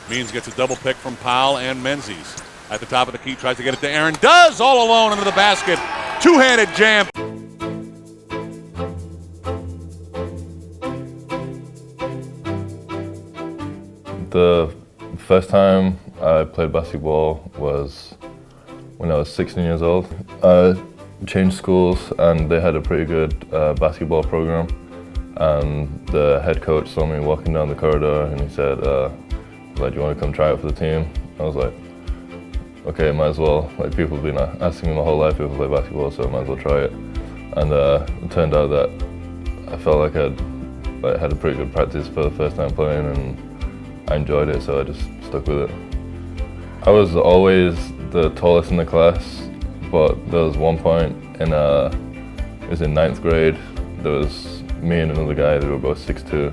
Means gets a double pick from Powell and Menzies. At the top of the key, tries to get it to Aaron. Does, all alone into the basket. Two-handed jam. The first time I played basketball was when I was 16 years old. I changed schools and they had a pretty good basketball program. And the head coach saw me walking down the corridor and he said, like, do you want to come try out for the team? I was like, okay, might as well. Like, people have been asking me my whole life if I play basketball, so I might as well try it. And it turned out that I felt like I had a pretty good practice for the first time playing, and I enjoyed it, so I just stuck with it. I was always the tallest in the class, but there was one point it was in 9th grade, there was me and another guy that were both 6'2",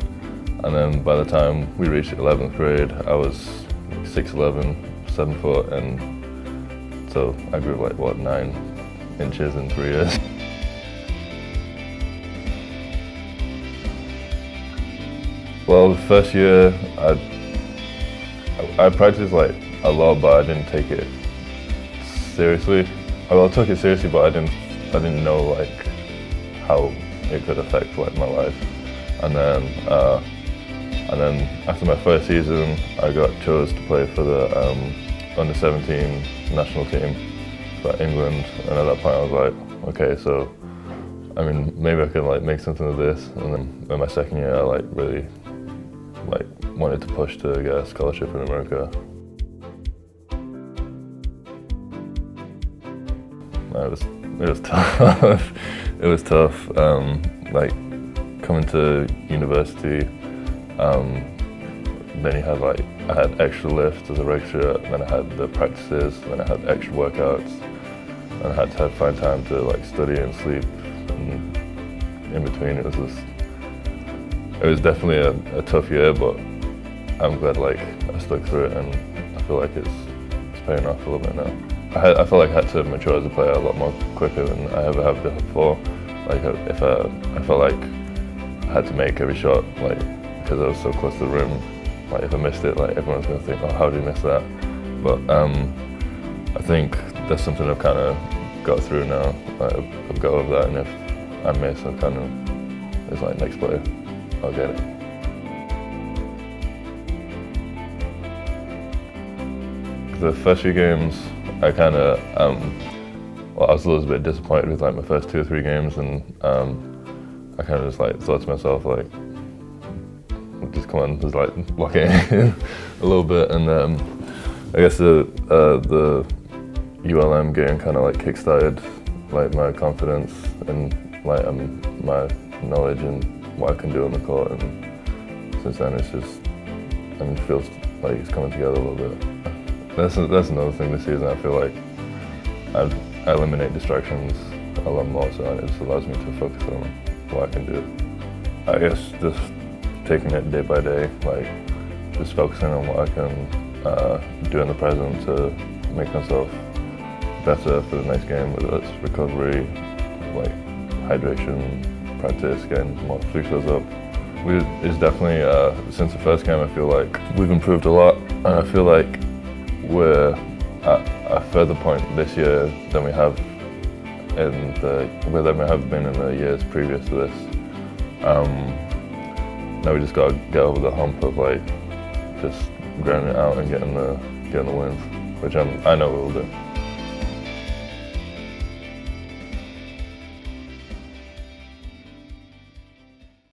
and then by the time we reached 11th grade, I was 6'11", 7 foot, and so I grew like, 9 inches in 3 years. Well, the first year, I practiced like a lot, but I didn't take it seriously. Well, I took it seriously, but I didn't know like how it could affect like my life. And then after my first season, I got chosen to play for the under-17 national team for England. And at that point, I was like, okay, so I mean, maybe I could like make something of this. And then in my second year, I like really wanted to push to get a scholarship in America. It was tough. It was tough. Like coming to university, then you had I had extra lifts as a redshirt, then I had the practices, then I had extra workouts, and I had to find time to like study and sleep. And in between, it was definitely a tough year, but I'm glad like I stuck through it, and I feel like it's paying off a little bit now. I felt like I had to mature as a player a lot more quicker than I ever have before. Like I felt like I had to make every shot, like because I was so close to the rim. Like if I missed it, like everyone's gonna think, oh, how did you miss that? But I think that's something I've kind of got through now. Like, I've got over that, and if I miss, I kind of it's like next play, I'll get it. The first few games, I kind of, well, I was a little bit disappointed with like my first 2 or 3 games, and I kind of just like thought to myself like, just come on, just like lock it in a little bit, and I guess the ULM game kind of like kickstarted like my confidence and like my knowledge and what I can do on the court, and since then it's just, I mean, it feels like it's coming together a little bit. That's another thing this season. I feel like I eliminate distractions a lot more, so it just allows me to focus on what I can do. I guess just taking it day by day, like just focusing on what I can do in the present to make myself better for the next game, whether it's recovery, like hydration, practice, getting more free throws up. It's definitely, since the first game, I feel like we've improved a lot, and I feel like we're at a further point this year than we have been in the years previous to this. Now we just got to get over the hump of like just grinding it out and getting the wins, which I know we'll do.